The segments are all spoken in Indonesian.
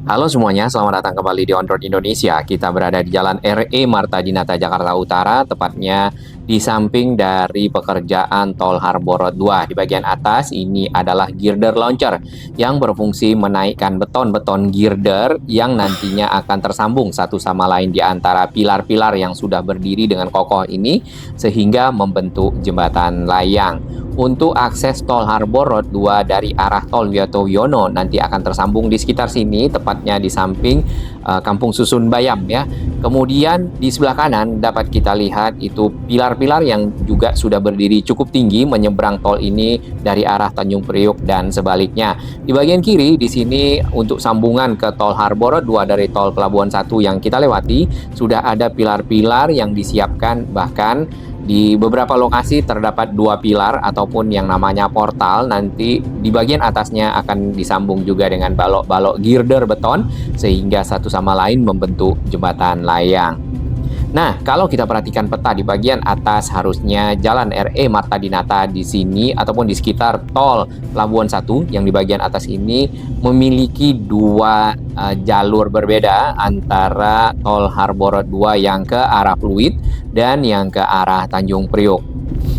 Halo semuanya, selamat datang kembali di On Road Indonesia. Kita berada di Jalan RE Marta Dinata, Jakarta Utara, tepatnya di samping dari pekerjaan Tol Harbor Road 2. Di bagian atas ini adalah girder launcher yang berfungsi menaikkan beton-beton girder yang nantinya akan tersambung satu sama lain di antara pilar-pilar yang sudah berdiri dengan kokoh ini sehingga membentuk jembatan layang. Untuk akses Tol Harbor Road 2 dari arah Tol Wiyoto Wiono nanti akan tersambung di sekitar sini, tepatnya di samping Kampung Susun Bayam ya. Kemudian di sebelah kanan dapat kita lihat itu pilar-pilar yang juga sudah berdiri cukup tinggi menyeberang tol ini dari arah Tanjung Priuk dan sebaliknya. Di bagian kiri di sini untuk sambungan ke Tol Harbor Road 2 dari Tol Pelabuhan 1 yang kita lewati sudah ada pilar-pilar yang disiapkan, bahkan di beberapa lokasi terdapat dua pilar ataupun yang namanya portal. Nanti di bagian atasnya akan disambung juga dengan balok-balok girder beton sehingga satu sama lain membentuk jembatan layang. Nah, kalau kita perhatikan peta di bagian atas, harusnya Jalan RE Marta Dinata di sini ataupun di sekitar Tol Pelabuhan 1 yang di bagian atas ini memiliki dua jalur berbeda antara Tol Harbor Road 2 yang ke arah Pluit dan yang ke arah Tanjung Priuk.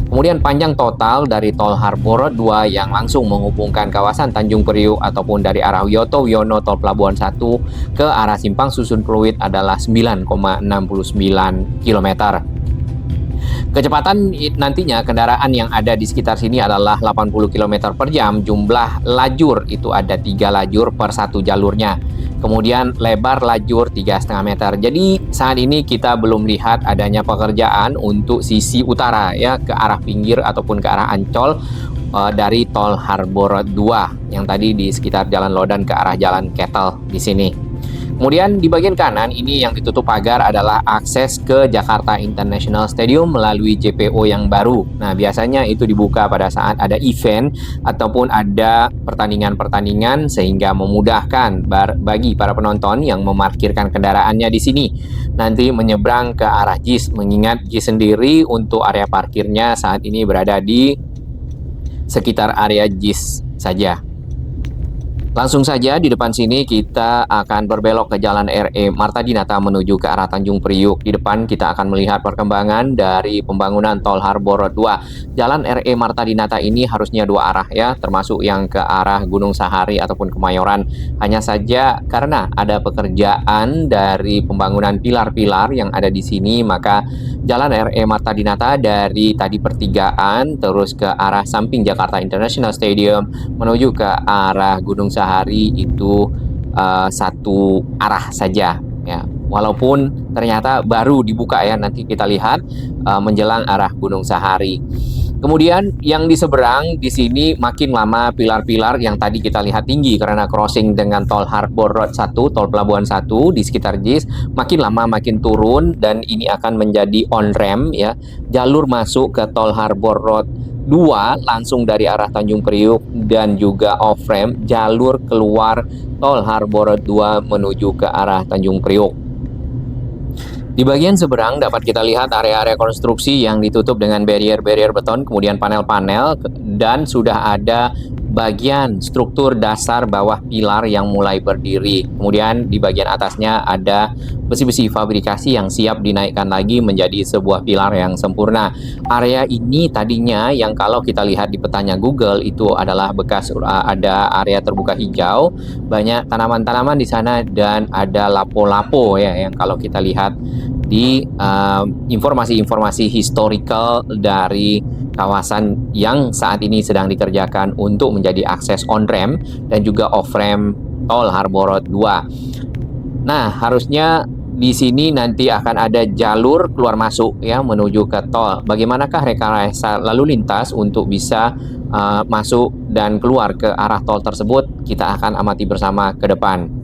Kemudian panjang total dari Tol Harbor Road 2 yang langsung menghubungkan kawasan Tanjung Priuk ataupun dari arah Wiyoto Wiono Tol Pelabuhan 1 ke arah Simpang Susun Pluit adalah 9,69 km. Kecepatan nantinya kendaraan yang ada di sekitar sini adalah 80 km per jam. Jumlah lajur itu ada 3 lajur per satu jalurnya. Kemudian lebar lajur 3,5 meter. Jadi saat ini kita belum lihat adanya pekerjaan untuk sisi utara ya, ke arah pinggir ataupun ke arah Ancol dari Tol Harbor Road 2 yang tadi di sekitar Jalan Lodan ke arah Jalan Ketel di sini. Kemudian di bagian kanan ini yang ditutup pagar adalah akses ke Jakarta International Stadium melalui JPO yang baru. Nah, biasanya itu dibuka pada saat ada event ataupun ada pertandingan-pertandingan sehingga memudahkan bagi para penonton yang memarkirkan kendaraannya di sini nanti menyeberang ke arah JIS, mengingat JIS sendiri untuk area parkirnya saat ini berada di sekitar area JIS saja. Langsung saja di depan sini kita akan berbelok ke Jalan RE Marta Dinata menuju ke arah Tanjung Priuk. Di depan kita akan melihat perkembangan dari pembangunan Tol Harbor Road 2. Jalan RE Marta Dinata ini harusnya dua arah ya, termasuk yang ke arah Gunung Sahari ataupun Kemayoran. Hanya saja karena ada pekerjaan dari pembangunan pilar-pilar yang ada di sini, maka Jalan RE Marta Dinata dari tadi pertigaan terus ke arah samping Jakarta International Stadium menuju ke arah Gunung Sahari itu satu arah saja ya. Walaupun ternyata baru dibuka ya, nanti kita lihat menjelang arah Gunung Sahari. Kemudian yang di seberang di sini makin lama pilar-pilar yang tadi kita lihat tinggi karena crossing dengan Tol Harbor Road 1, Tol Pelabuhan 1 di sekitar JIS, makin lama makin turun dan ini akan menjadi on ramp ya. Jalur masuk ke Tol Harbor Road 2 langsung dari arah Tanjung Priuk dan juga off ramp jalur keluar Tol Harbor Road 2 menuju ke arah Tanjung Priuk. Di bagian seberang dapat kita lihat area-area konstruksi yang ditutup dengan barrier-barrier beton, kemudian panel-panel, dan sudah ada bagian struktur dasar bawah pilar yang mulai berdiri. Kemudian di bagian atasnya ada besi-besi fabrikasi yang siap dinaikkan lagi menjadi sebuah pilar yang sempurna. Area ini tadinya yang kalau kita lihat di petanya Google itu adalah bekas ada area terbuka hijau, banyak tanaman-tanaman di sana dan ada lapo-lapo ya yang kalau kita lihat di informasi-informasi historical dari kawasan yang saat ini sedang dikerjakan untuk menjadi akses on ramp dan juga off ramp Tol Harbor Road 2. Nah, harusnya di sini nanti akan ada jalur keluar masuk ya menuju ke tol. Bagaimanakah rekayasa lalu lintas untuk bisa masuk dan keluar ke arah tol tersebut? Kita akan amati bersama ke depan.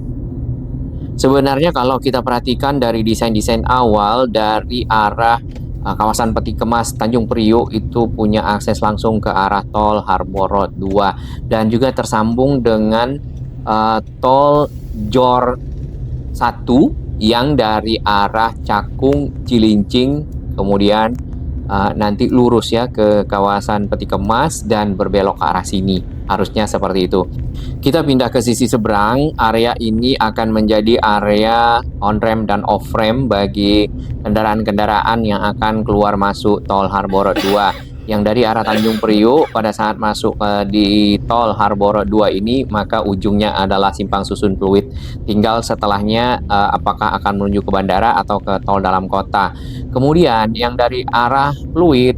Sebenarnya kalau kita perhatikan dari desain-desain awal dari arah kawasan Peti Kemas Tanjung Priuk itu punya akses langsung ke arah Tol Harbor Road 2 dan juga tersambung dengan Tol Jor 1 yang dari arah Cakung Cilincing kemudian nanti lurus ya ke kawasan Peti Kemas dan berbelok ke arah sini. Harusnya seperti itu. Kita pindah ke sisi seberang, area ini akan menjadi area on-ramp dan off-ramp bagi kendaraan-kendaraan yang akan keluar masuk tol Harbor 2. Yang dari arah Tanjung Priok pada saat masuk di tol Harbor 2 ini, maka ujungnya adalah Simpang Susun Pluit. Tinggal setelahnya apakah akan menuju ke bandara atau ke tol dalam kota. Kemudian yang dari arah Pluit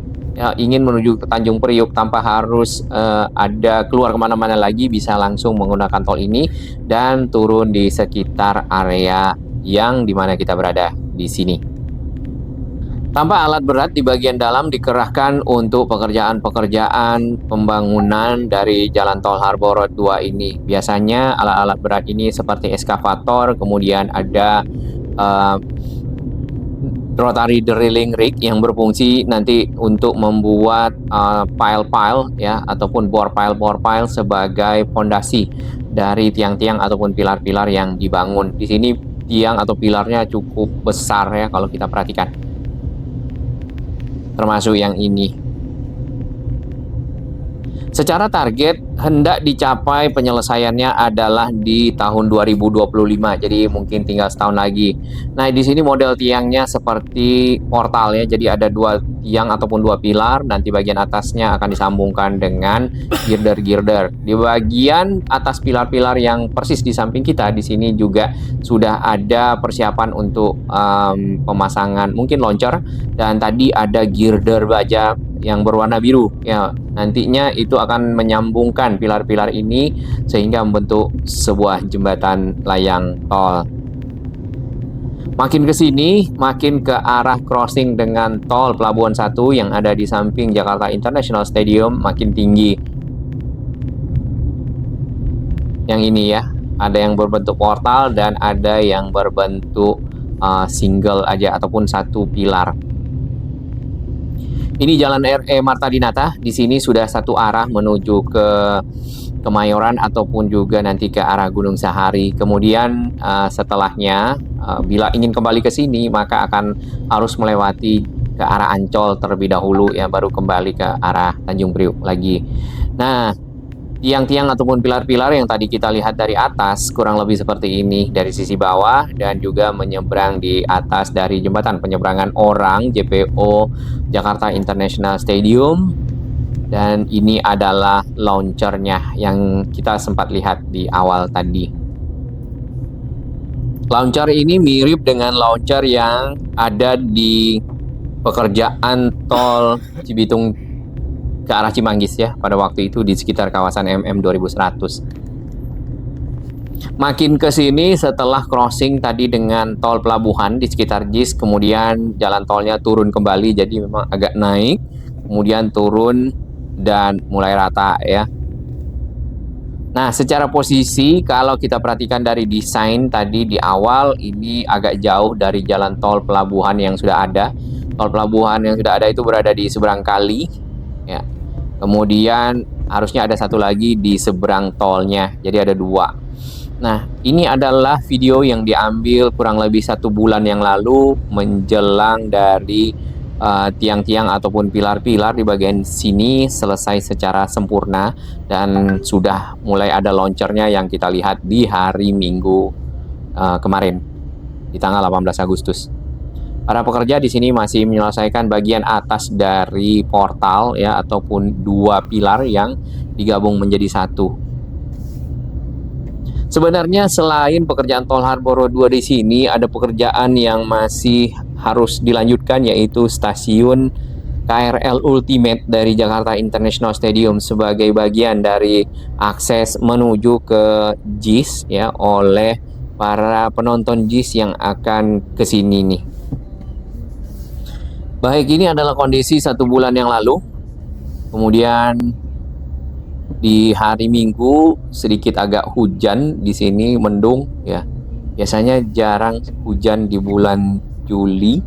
ingin menuju ke Tanjung Priok tanpa harus ada keluar kemana-mana lagi, bisa langsung menggunakan tol ini dan turun di sekitar area yang dimana kita berada di sini. Tanpa alat berat di bagian dalam dikerahkan untuk pekerjaan-pekerjaan pembangunan dari Jalan Tol Harbor 2 ini. Biasanya alat-alat berat ini seperti eskavator, kemudian ada rotary drilling rig yang berfungsi nanti untuk membuat pile-pile ya ataupun bore pile sebagai fondasi dari tiang-tiang ataupun pilar-pilar yang dibangun. Di sini tiang atau pilarnya cukup besar ya kalau kita perhatikan. Termasuk yang ini. Secara target hendak dicapai penyelesaiannya adalah di tahun 2025. Jadi mungkin tinggal setahun lagi. Nah, di sini model tiangnya seperti portal ya. Jadi ada dua tiang ataupun dua pilar. Nanti bagian atasnya akan disambungkan dengan girder-girder. Di bagian atas pilar-pilar yang persis di samping kita di sini juga sudah ada persiapan untuk pemasangan mungkin launcher, dan tadi ada girder baja yang berwarna biru ya. Nantinya itu akan menyambungkan pilar-pilar ini sehingga membentuk sebuah jembatan layang tol. Makin ke sini, makin ke arah crossing dengan tol Pelabuhan 1 yang ada di samping Jakarta International Stadium makin tinggi. Yang ini ya, ada yang berbentuk portal dan ada yang berbentuk single aja ataupun satu pilar. Ini Jalan RE Marta Dinata. Di sini sudah satu arah menuju ke Kemayoran ataupun juga nanti ke arah Gunung Sahari. Kemudian setelahnya bila ingin kembali ke sini maka akan harus melewati ke arah Ancol terlebih dahulu ya, baru kembali ke arah Tanjung Priok lagi. Nah, tiang-tiang ataupun pilar-pilar yang tadi kita lihat dari atas kurang lebih seperti ini dari sisi bawah, dan juga menyeberang di atas dari jembatan penyeberangan orang JPO Jakarta International Stadium. Dan ini adalah launchernya yang kita sempat lihat di awal tadi. Launcher ini mirip dengan launcher yang ada di pekerjaan tol Cibitung ke arah Cimanggis ya, pada waktu itu di sekitar kawasan MM 2100. Makin ke sini setelah crossing tadi dengan tol pelabuhan di sekitar JIS, kemudian jalan tolnya turun kembali, jadi memang agak naik, kemudian turun dan mulai rata ya. Nah, secara posisi kalau kita perhatikan dari desain tadi di awal, ini agak jauh dari jalan tol pelabuhan yang sudah ada. Tol pelabuhan yang sudah ada itu berada di seberang kali ya. Kemudian harusnya ada satu lagi di seberang tolnya, jadi ada dua. Nah, ini adalah video yang diambil kurang lebih 1 bulan yang lalu menjelang dari tiang-tiang ataupun pilar-pilar di bagian sini selesai secara sempurna dan sudah mulai ada launchernya yang kita lihat di hari Minggu kemarin di tanggal 18 Agustus. Para pekerja di sini masih menyelesaikan bagian atas dari portal ya ataupun dua pilar yang digabung menjadi satu. Sebenarnya selain pekerjaan tol Harbor 2 di sini ada pekerjaan yang masih harus dilanjutkan, yaitu stasiun KRL Ultimate dari Jakarta International Stadium sebagai bagian dari akses menuju ke JIS ya oleh para penonton JIS yang akan ke sini nih. Baik, ini adalah kondisi 1 bulan yang lalu. Kemudian di hari Minggu sedikit agak hujan di sini, mendung ya. Biasanya jarang hujan di bulan Juli.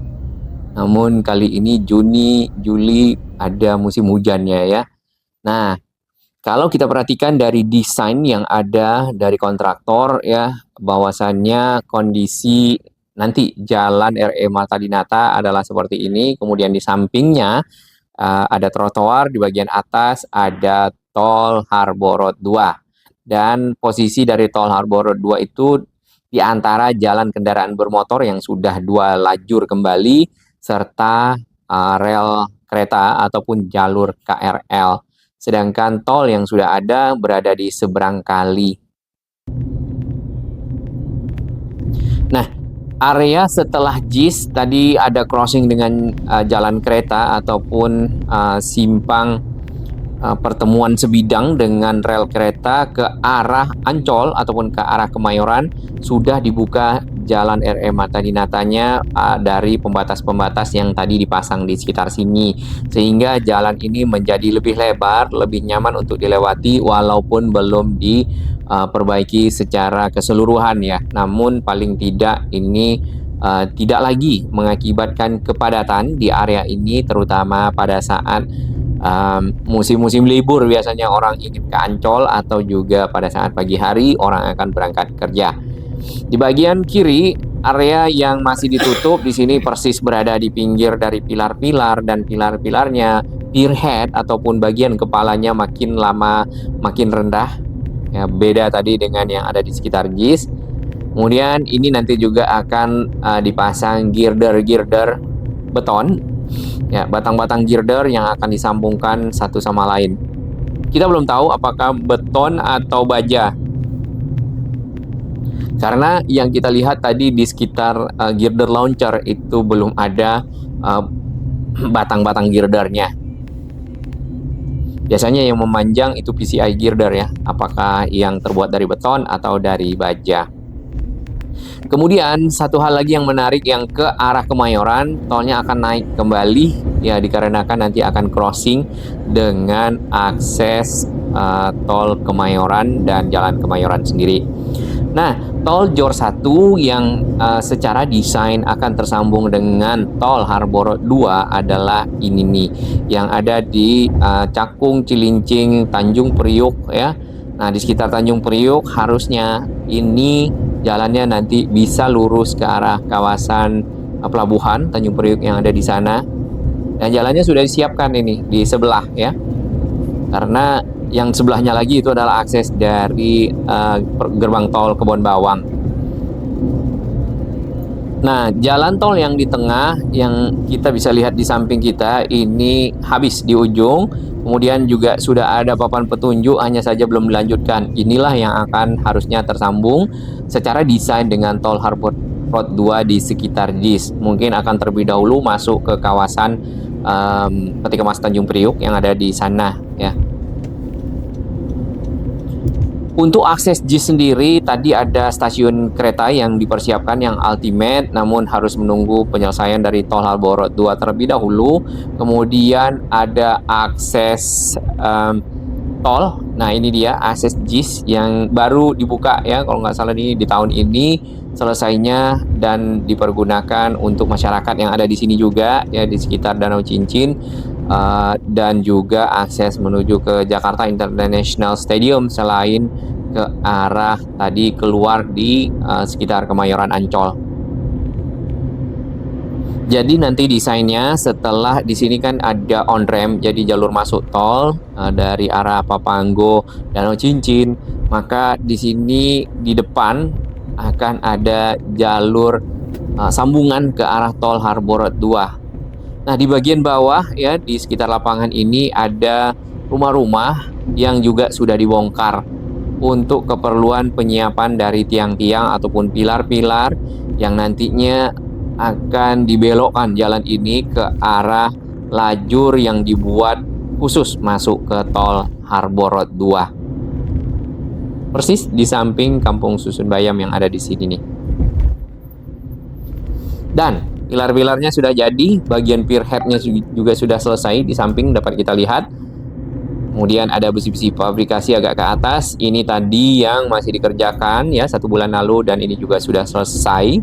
Namun kali ini Juni, Juli ada musim hujannya ya. Nah, kalau kita perhatikan dari desain yang ada dari kontraktor ya, bahwasannya kondisi nanti jalan RE Marta Dinata adalah seperti ini, kemudian di sampingnya ada trotoar, di bagian atas ada tol Harbor Road 2. Dan posisi dari tol Harbor Road 2 itu di antara jalan kendaraan bermotor yang sudah 2 lajur kembali serta rel kereta ataupun jalur KRL. Sedangkan tol yang sudah ada berada di seberang kali. Nah, area setelah JIS tadi ada crossing dengan jalan kereta ataupun simpang pertemuan sebidang dengan rel kereta ke arah Ancol ataupun ke arah Kemayoran. Sudah dibuka jalan RM Mata Dinatanya dari pembatas-pembatas yang tadi dipasang di sekitar sini, sehingga jalan ini menjadi lebih lebar, lebih nyaman untuk dilewati walaupun belum diperbaiki secara keseluruhan ya. Namun paling tidak ini tidak lagi mengakibatkan kepadatan di area ini, terutama pada saat musim-musim libur. Biasanya orang ingin ke Ancol atau juga pada saat pagi hari orang akan berangkat kerja. Di bagian kiri, area yang masih ditutup di sini persis berada di pinggir dari pilar-pilar, dan pilar-pilarnya, pierhead ataupun bagian kepalanya makin lama makin rendah. Ya, beda tadi dengan yang ada di sekitar JIS. Kemudian ini nanti juga akan dipasang girder-girder beton. Ya, batang-batang girder yang akan disambungkan satu sama lain. Kita belum tahu apakah beton atau baja. Karena yang kita lihat tadi di sekitar girder launcher itu belum ada batang-batang girdernya. Biasanya yang memanjang itu PCI girder ya, apakah yang terbuat dari beton atau dari baja. Kemudian satu hal lagi yang menarik yang ke arah Kemayoran, tolnya akan naik kembali ya, dikarenakan nanti akan crossing dengan akses tol Kemayoran dan jalan Kemayoran sendiri. Nah, tol Jor 1 yang secara desain akan tersambung dengan tol Harbor 2 adalah ini nih, yang ada di Cakung, Cilincing, Tanjung Priuk ya. Nah, di sekitar Tanjung Priuk harusnya ini jalannya nanti bisa lurus ke arah kawasan pelabuhan Tanjung Priuk yang ada di sana. Dan jalannya sudah disiapkan ini di sebelah ya. Karena yang sebelahnya lagi itu adalah akses dari gerbang tol Kebon Bawang. Nah, jalan tol yang di tengah yang kita bisa lihat di samping kita ini habis di ujung. Kemudian juga sudah ada papan petunjuk, hanya saja belum dilanjutkan. Inilah yang akan harusnya tersambung secara desain dengan tol Harbor Road 2 di sekitar JIS. Mungkin akan terlebih dahulu masuk ke kawasan Peti Kemas Tanjung Priuk yang ada di sana ya. Untuk akses JIS sendiri, tadi ada stasiun kereta yang dipersiapkan yang ultimate, namun harus menunggu penyelesaian dari tol Harbor Road 2 terlebih dahulu. Kemudian ada akses tol. Nah, ini dia akses JIS yang baru dibuka ya, kalau nggak salah ini di tahun ini selesainya, dan dipergunakan untuk masyarakat yang ada di sini juga ya, di sekitar Danau Cincin. Dan juga akses menuju ke Jakarta International Stadium selain ke arah tadi keluar di sekitar Kemayoran Ancol. Jadi nanti desainnya setelah di sini kan ada on ramp, jadi jalur masuk tol dari arah Papanggo, Danau Cincin, maka di sini di depan akan ada jalur sambungan ke arah tol Harbor Road 2. Nah, di bagian bawah ya, di sekitar lapangan ini ada rumah-rumah yang juga sudah dibongkar untuk keperluan penyiapan dari tiang-tiang ataupun pilar-pilar yang nantinya akan dibelokkan jalan ini ke arah lajur yang dibuat khusus masuk ke tol Harbor Road 2. Persis di samping Kampung Susun Bayam yang ada di sini nih. Dan pilar-pilarnya sudah jadi, bagian pierheadnya juga sudah selesai di samping dapat kita lihat. Kemudian ada besi-besi fabrikasi agak ke atas. Ini tadi yang masih dikerjakan ya 1 bulan lalu, dan ini juga sudah selesai.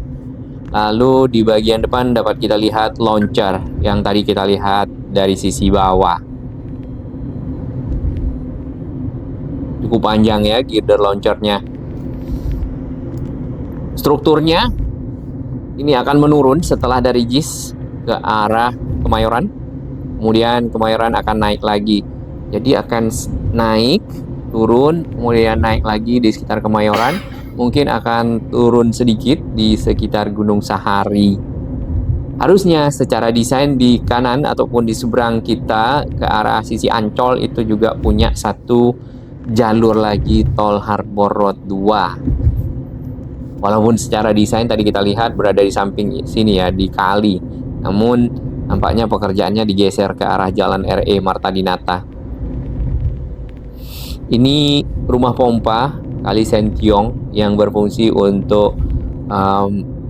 Lalu di bagian depan dapat kita lihat launcher yang tadi kita lihat dari sisi bawah. Cukup panjang ya girder launchernya. Strukturnya ini akan menurun setelah dari JIS ke arah Kemayoran. kemudian Kemayoran akan naik lagi. Jadi akan naik, turun, kemudian naik lagi di sekitar Kemayoran, mungkin akan turun sedikit di sekitar Gunung Sahari. Harusnya secara desain di kanan ataupun di seberang kita ke arah sisi Ancol itu juga punya satu jalur lagi tol Harbor Road 2. Walaupun secara desain tadi kita lihat berada di samping sini ya, di kali. Namun nampaknya pekerjaannya digeser ke arah Jalan RE Marta Dinata. Ini rumah pompa Kali Sentiong yang berfungsi untuk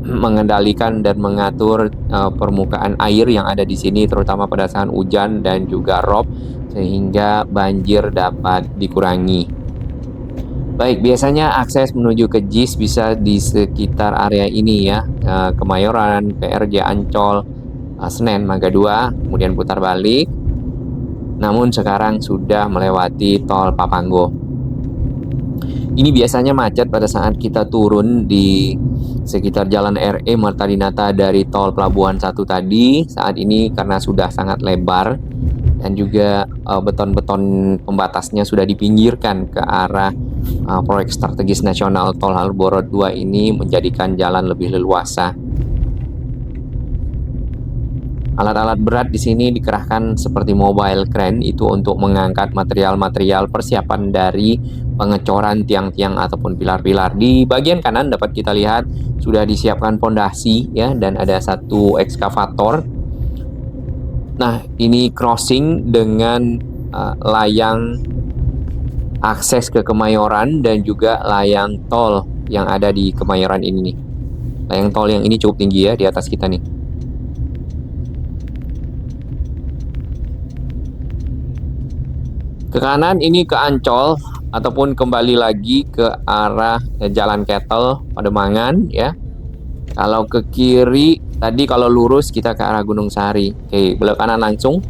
mengendalikan dan mengatur permukaan air yang ada di sini, terutama pada saat hujan dan juga rob, sehingga banjir dapat dikurangi. Baik, biasanya akses menuju ke JIS bisa di sekitar area ini ya, Kemayoran, PRJ Ancol, Senen, Mangga 2, kemudian putar balik. Namun sekarang sudah melewati tol Papanggo. Ini biasanya macet pada saat kita turun di sekitar Jalan RE Marta Dinata dari tol Pelabuhan 1 tadi. Saat ini karena sudah sangat lebar dan juga beton-beton pembatasnya sudah dipinggirkan ke arah proyek strategis nasional tol Harbor Road 2 ini, menjadikan jalan lebih leluasa. Alat-alat berat di sini dikerahkan seperti mobile crane itu untuk mengangkat material-material persiapan dari pengecoran tiang-tiang ataupun pilar-pilar. Di bagian kanan dapat kita lihat sudah disiapkan pondasi ya, dan ada satu ekskavator. Nah, ini crossing dengan layang akses ke Kemayoran dan juga layang tol yang ada di Kemayoran ini nih. Layang tol yang ini cukup tinggi ya di atas kita nih. Ke kanan ini ke Ancol ataupun kembali lagi ke arah Jalan Ketel Pademangan ya. Kalau ke kiri tadi, kalau lurus kita ke arah Gunung Sahari. Oke, belok kanan langsung.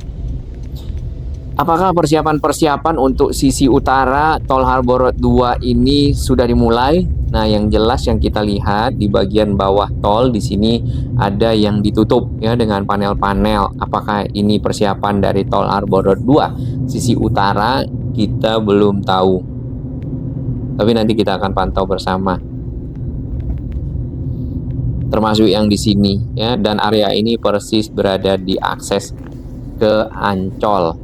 Apakah persiapan-persiapan untuk sisi utara tol Harbor Road 2 ini sudah dimulai? Nah, yang jelas yang kita lihat di bagian bawah tol di sini ada yang ditutup ya dengan panel-panel. Apakah ini persiapan dari tol Harbor Road 2 sisi utara? Kita belum tahu. Tapi nanti kita akan pantau bersama. Termasuk yang di sini ya, dan area ini persis berada di akses ke Ancol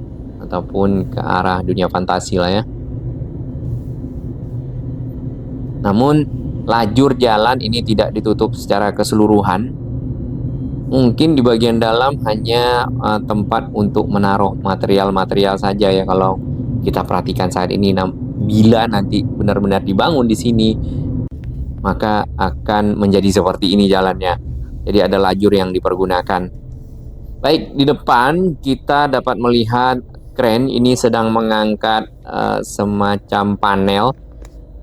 ataupun ke arah dunia fantasi lah ya. Namun lajur jalan ini tidak ditutup secara keseluruhan. Mungkin di bagian dalam hanya tempat untuk menaruh material-material saja ya kalau kita perhatikan saat ini. Bila nanti benar-benar dibangun di sini, maka akan menjadi seperti ini jalannya. Jadi ada lajur yang dipergunakan. Baik, di depan kita dapat melihat crane ini sedang mengangkat semacam panel.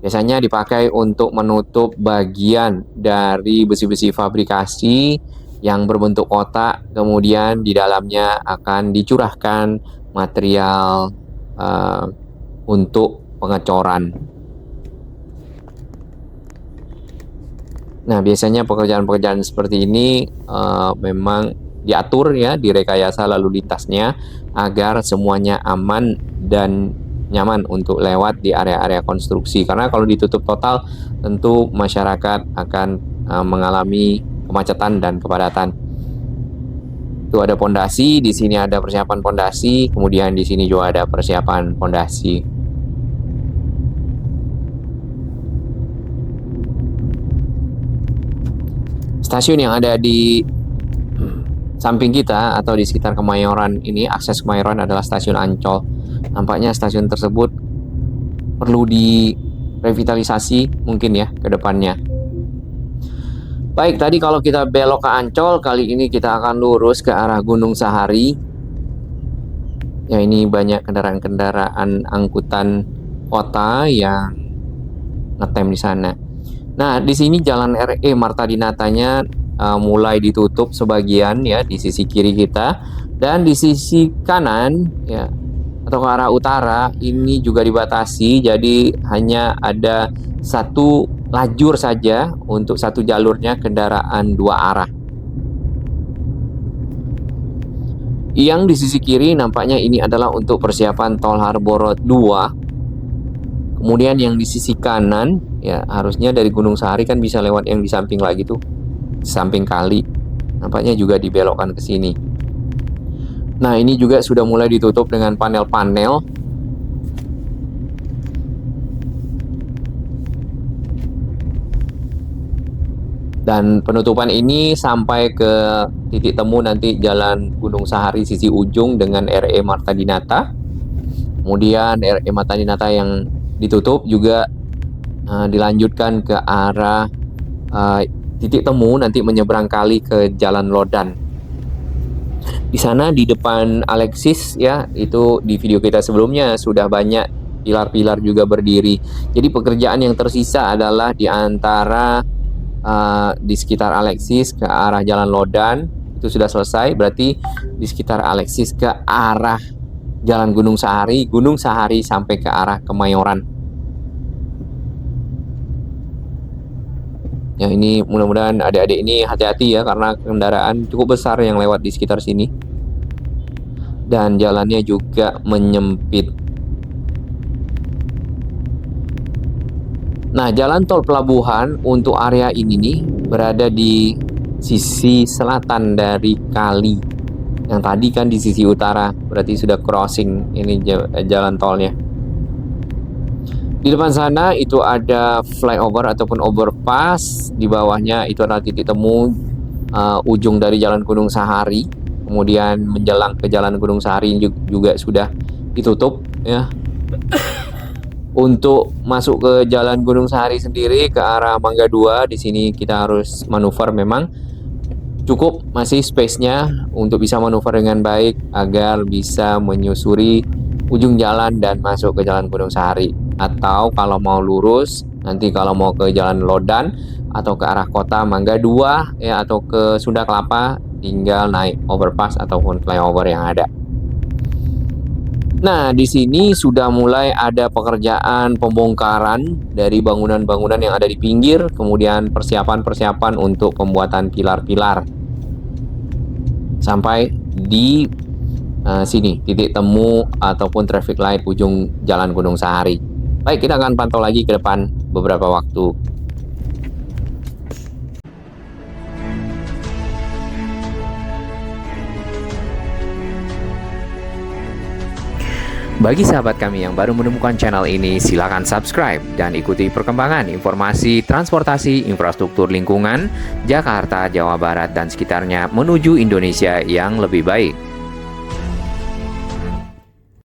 Biasanya dipakai untuk menutup bagian dari besi-besi fabrikasi yang berbentuk kotak, kemudian di dalamnya akan dicurahkan material untuk pengecoran. Nah, biasanya pekerjaan-pekerjaan seperti ini memang diatur ya, direkayasa lalu lintasnya agar semuanya aman dan nyaman untuk lewat di area-area konstruksi. Karena kalau ditutup total, tentu masyarakat akan mengalami kemacetan dan kepadatan. Itu ada pondasi, di sini ada persiapan pondasi, kemudian di sini juga ada persiapan pondasi. Stasiun yang ada di samping kita atau di sekitar Kemayoran ini, akses Kemayoran adalah stasiun Ancol. Nampaknya stasiun tersebut perlu direvitalisasi mungkin ya ke depannya. Baik, tadi kalau kita belok ke Ancol, kali ini kita akan lurus ke arah Gunung Sahari. Ya, ini banyak kendaraan-kendaraan angkutan kota yang ngetem di sana. Nah, di sini Jalan RE Marta Dinatanya mulai ditutup sebagian ya di sisi kiri kita, dan di sisi kanan ya atau ke arah utara ini juga dibatasi, jadi hanya ada satu lajur saja untuk satu jalurnya kendaraan dua arah. Yang di sisi kiri nampaknya ini adalah untuk persiapan tol Harbor Road 2. Kemudian yang di sisi kanan, ya harusnya dari Gunung Sahari kan bisa lewat yang di samping lagi tuh, samping kali. Nampaknya juga dibelokkan ke sini. Nah, ini juga sudah mulai ditutup dengan panel-panel. Dan penutupan ini sampai ke titik temu nanti Jalan Gunung Sahari sisi ujung dengan RE Marta Dinata. Kemudian RE Marta Dinata yang ditutup juga dilanjutkan ke arah titik temu nanti menyeberang kali ke Jalan Lodan. Di sana di depan Alexis ya, itu di video kita sebelumnya sudah banyak pilar-pilar juga berdiri. Jadi pekerjaan yang tersisa adalah di antara di sekitar Alexis ke arah Jalan Lodan itu sudah selesai. Berarti di sekitar Alexis ke arah Jalan Gunung Sahari sampai ke arah Kemayoran. Ya, ini mudah-mudahan adik-adik ini hati-hati ya, karena kendaraan cukup besar yang lewat di sekitar sini dan jalannya juga menyempit. Nah, jalan tol pelabuhan untuk area ini nih berada di sisi selatan dari kali. Yang tadi kan di sisi utara, berarti sudah crossing ini jalan tolnya. Di depan sana itu ada flyover ataupun overpass. Di bawahnya itu adalah titik temu ujung dari Jalan Gunung Sahari. Kemudian menjelang ke Jalan Gunung Sahari juga sudah ditutup ya. Untuk masuk ke Jalan Gunung Sahari sendiri ke arah Mangga 2, di sini kita harus manuver, memang cukup masih space-nya untuk bisa manuver dengan baik agar bisa menyusuri ujung jalan dan masuk ke Jalan Gunung Sahari. Atau kalau mau lurus, nanti kalau mau ke Jalan Lodan atau ke arah kota Mangga 2 ya, atau ke Sunda Kelapa, tinggal naik overpass ataupun flyover yang ada. Nah, di sini sudah mulai ada pekerjaan pembongkaran dari bangunan-bangunan yang ada di pinggir, kemudian persiapan-persiapan untuk pembuatan pilar-pilar. Sampai di sini, titik temu ataupun traffic light ujung Jalan Gunung Sahari. Baik, kita akan pantau lagi ke depan beberapa waktu. Bagi sahabat kami yang baru menemukan channel ini, silakan subscribe dan ikuti perkembangan informasi transportasi infrastruktur lingkungan Jakarta, Jawa Barat, dan sekitarnya menuju Indonesia yang lebih baik.